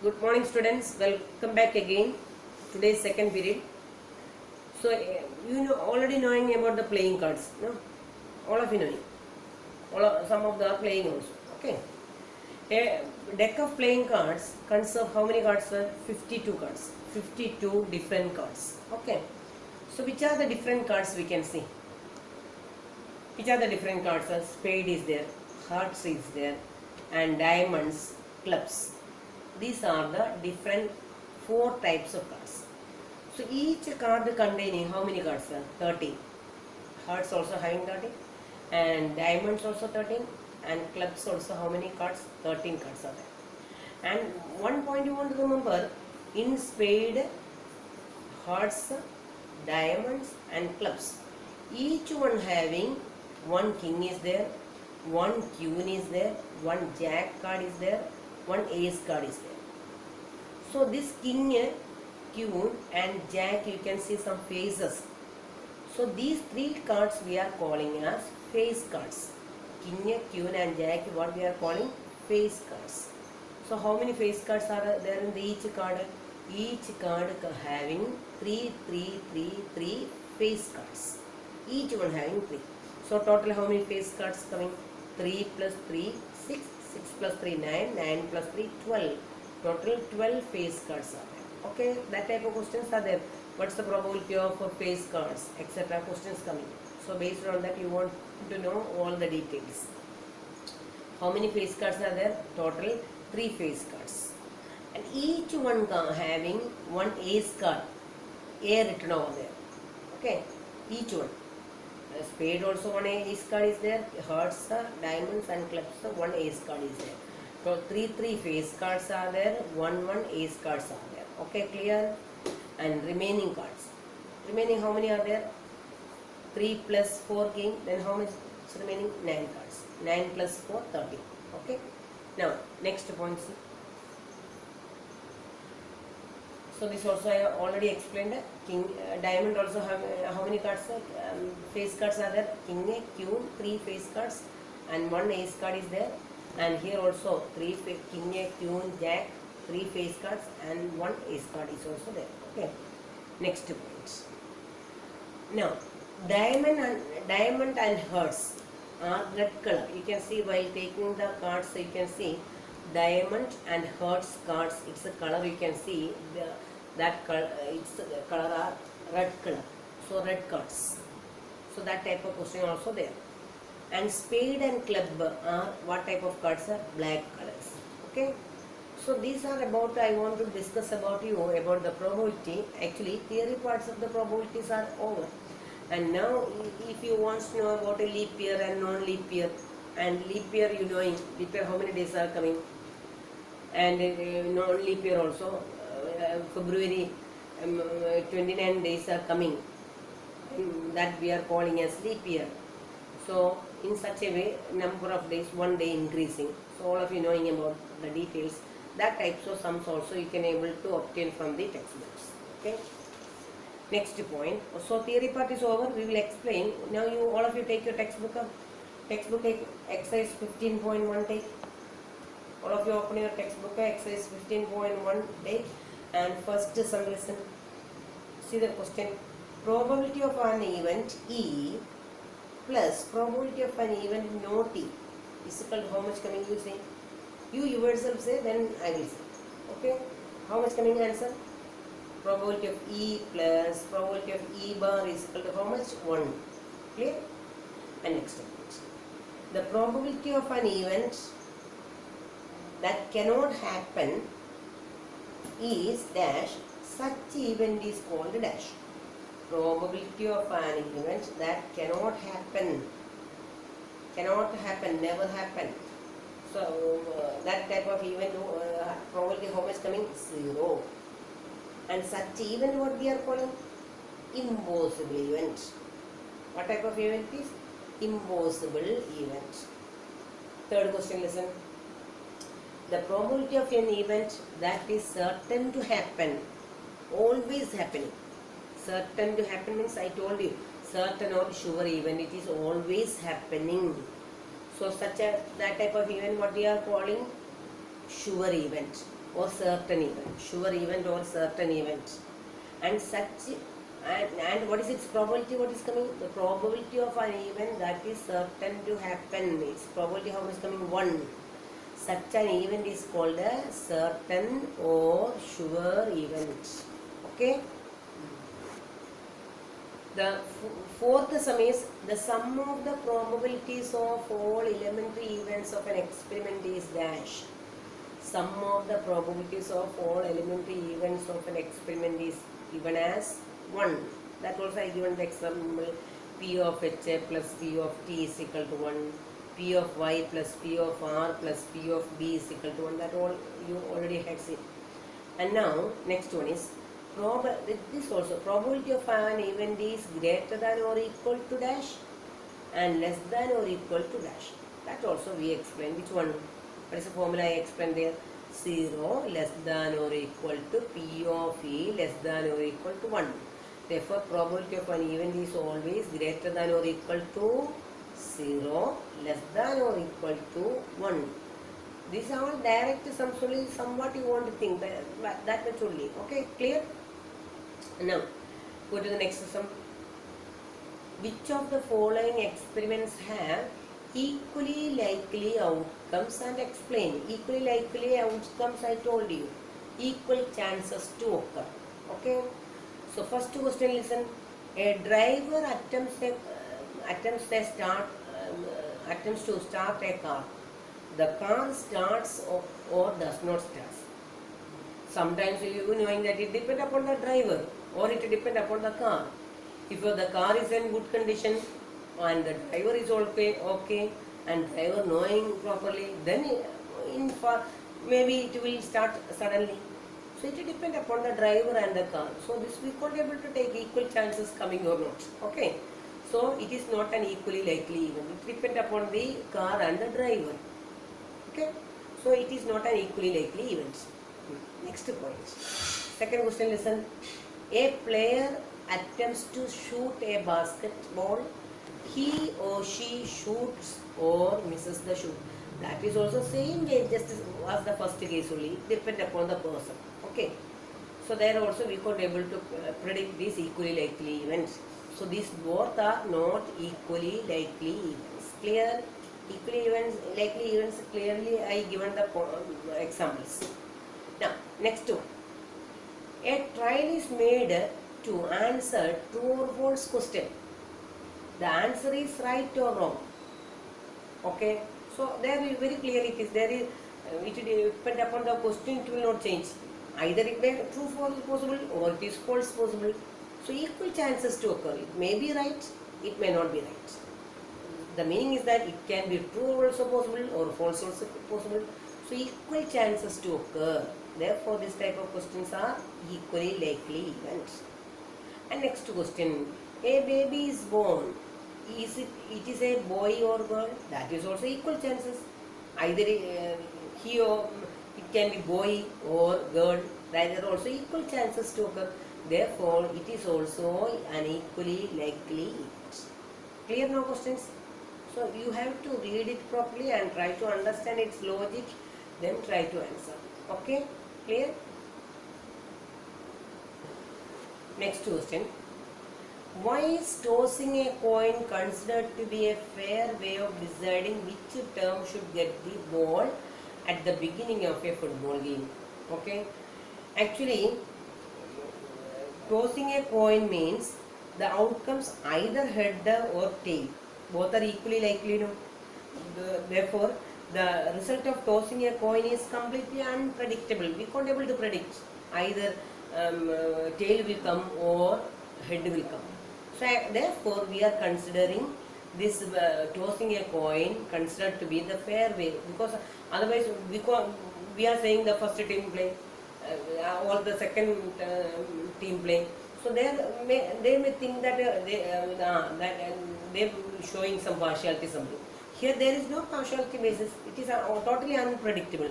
Good morning, students. Welcome back again. Today's second period. So you know already knowing about the playing cards. No, all of you knowing. Some of them are playing also. Okay. A deck of playing cards consists of how many cards? 52 cards. 52 different cards. Okay. So which are the different cards we can see? Which are the different cards? Spade is there, hearts is there, and diamonds, clubs. These are the different 4 types of cards. So each card containing how many cards? 13. Hearts also having 13, and diamonds also 13, and clubs also how many cards? 13 cards are there. And one point you want to remember, in spade, hearts, diamonds and clubs, each one having one king is there, one queen is there, one jack card is there, one ace card is there. So this king, queen and jack, you can see some faces. So these 3 cards we are calling as face cards. King, queen and jack, what we are calling? Face cards. So how many face cards are there in each card? Each card having 3 face cards. Each one having 3. So total how many face cards coming? 3 plus 3, 6, 6 plus 3, 9, 9 plus 3, 12. Total 12 face cards are there. Okay, that type of questions are there. What's the probability of face cards, etc. questions coming. So based on that you want to know all the details. How many face cards are there? Total 3 face cards. And each one having one ace card, A written over there. Okay, each one. Spade also one ace card is there, hearts, diamonds and clubs, one ace card is there. So 3 face cards are there, 1 ace cards are there. Okay, clear? And remaining cards. Remaining how many are there? 3 plus 4 king, then how much remaining? 9 cards. 9 plus 4, 13. Okay. Now, next point. So this also I already explained. King, diamond also have how many cards? Face cards are there. King, queen, 3 face cards, and 1 ace card is there. And here also 3 king, queen, jack, 3 face cards, and 1 ace card is also there. Okay. Next point. Now, diamond and hearts are red color. You can see while taking the cards, you can see diamond and hearts cards. It's a color you can see. That color, its color are red color. So red cards. So that type of question also there. And spade and club are what type of cards? Are black colors. Okay. So these are about, I want to discuss about you about the probability. Actually theory parts of the probabilities are over. And now if you want to know about a leap year and non-leap year, and leap year you knowing, leap year how many days are coming, and non-leap year also, February 29 days are coming, that we are calling as leap year. So in such a way, number of days, 1 day increasing. So all of you knowing about the details, that types of sums also you can able to obtain from the textbooks. Okay. Next point. So theory part is over. We will explain. Now you all of you take your textbook. Textbook take exercise 15.1 take. All of you open your textbook. Exercise 15.1 take. And first some listen. See the question. Probability of an event E plus probability of an event not E is equal to how much coming you say? You yourself say, then I will say. Okay. How much coming answer? Probability of E plus probability of E bar is equal to how much? 1. Clear? And next point. The probability of an event that cannot happen is dash. Such event is called dash. Probability of an event that cannot happen, never happen. So that type of event, probability how much coming? 0. And such event what we are calling? Impossible event. What type of event is? Impossible event. Third question, listen. The probability of an event that is certain to happen, always happening. Certain to happen means I told you, certain or sure event, it is always happening. So such a that type of event what we are calling sure event. or certain event, sure event or certain event. And such, and what is its probability? What is coming? The probability of an event that is certain to happen. Its probability how much is coming? 1. Such an event is called a certain or sure event. Okay. The fourth sum is the sum of the probabilities of all elementary events of an experiment is dash. Sum of the probabilities of all elementary events of an experiment is given as 1. That also I given the example, P of H plus P of T is equal to 1, P of Y plus P of R plus P of B is equal to 1. That all you already had seen. And now next one is this also probability of an event is greater than or equal to dash and less than or equal to dash. That also we explained. Which one? What is the formula I explained there? 0 less than or equal to P of E less than or equal to 1. Therefore, probability of an event is always greater than or equal to 0, less than or equal to 1. These are all direct sums only, somewhat you want to think, that much only. Okay, clear? Now, go to the next sum. Which of the following experiments have equally likely outcomes and explain? Equally likely outcomes I told you. Equal chances to occur. Okay. So first question, listen. A driver attempts to start a car. The car starts or does not start. Sometimes you knowing that it depends upon the driver or it depends upon the car. If the car is in good condition and the driver is okay and driver knowing properly, then maybe it will start suddenly. So it depends upon the driver and the car. So this we can't able to take equal chances coming or not. Okay. So it is not an equally likely event. It depends upon the car and the driver. Okay. So it is not an equally likely event. Next point. Second question, listen. A player attempts to shoot a basketball. He or she shoots or misses the shoot. That is also same way, just as the first case only. It depends upon the person. Okay. So there also we could able to predict these equally likely events. So these both are not equally likely events. Clear? Equally events, likely events, clearly I given the examples. Now, next one. A trial is made to answer true or false question. The answer is right or wrong. Okay. So there is very clear it is. There is it depends upon the question. It will not change. Either it may true false possible or it is false possible. So equal chances to occur. It may be right. It may not be right. The meaning is that it can be true also possible or false also possible. So equal chances to occur. Therefore, this type of questions are equally likely events. And next question, a baby is born. It is a boy or girl? That is also equal chances. Either he or it can be boy or girl. That are also equal chances to occur. Therefore, it is also an equally likely event. Clear now questions? So you have to read it properly and try to understand its logic, then try to answer. Okay? Clear? Next question. Why is tossing a coin considered to be a fair way of deciding which term should get the ball at the beginning of a football game? Okay? Actually, tossing a coin means the outcomes either head or tail. Both are equally likely. No? Therefore, the result of tossing a coin is completely unpredictable. We can't able to predict either tail will come or head will come. So therefore, we are considering this tossing a coin considered to be the fair way, because otherwise we are saying the first team play or the second team play. So they may think that they showing some partiality something. Here there is no partiality basis. It is totally unpredictable.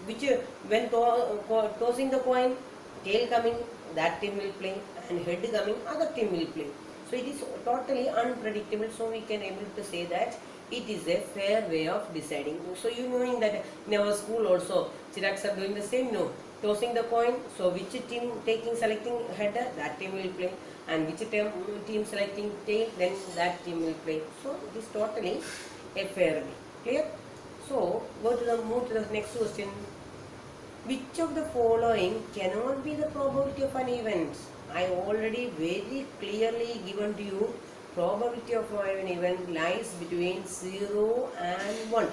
Which when tossing the coin, tail coming, that team will play, and head coming, other team will play. So it is totally unpredictable. So we can able to say that it is a fair way of deciding. So you knowing that in our school also, Chirags are doing the same, no? Tossing the coin, so which team selecting header, that team will play, and which team selecting tail, then that team will play. So it is totally a fair way. Clear? So move to the next question. Which of the following cannot be the probability of an event? I already very clearly given to you. Probability of an event lies between 0 and 1.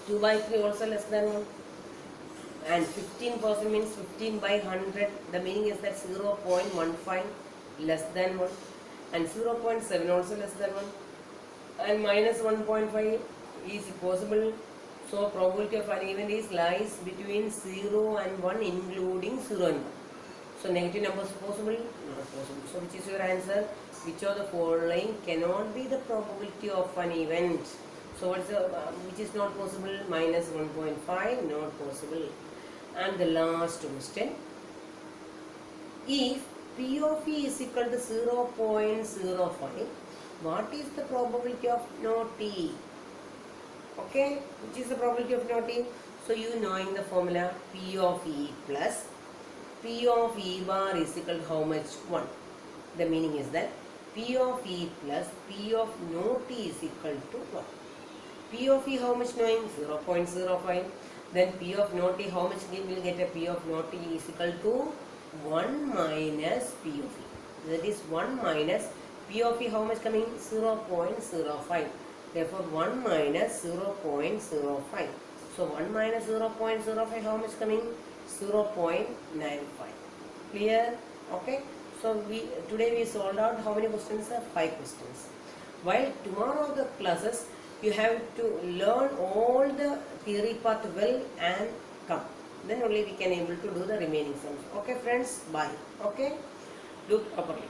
2 by 3 also less than 1. And 15% means 15 by 100. The meaning is that 0.15 less than 1. And 0.7 also less than 1. And minus 1.5 is possible. So probability of an event is lies between 0 and 1, including 0 and 1. So negative numbers possible? Not possible. So which is your answer? Which of the following cannot be the probability of an event? So what's the which is not possible? Minus 1.5, not possible. And the last question. If P of E is equal to 0.05, what is the probability of no T? Okay, which is the probability of no T? So you knowing the formula P of E plus P of E bar is equal to how much? 1. The meaning is that P of E plus P of no T is equal to 1. P of E how much knowing? 0.05. Then P of no T how much we will get? A P of no T is equal to 1 minus P of E. That is 1 minus P of E how much coming? 0.05. Therefore 1 minus 0.05. So 1 minus 0.05 how much coming? 0.95. Clear? Okay. So today we solved out how many questions? 5 questions. While tomorrow the classes you have to learn all the theory part well and come. Then only we can able to do the remaining sums. Okay friends, bye. Okay, look properly.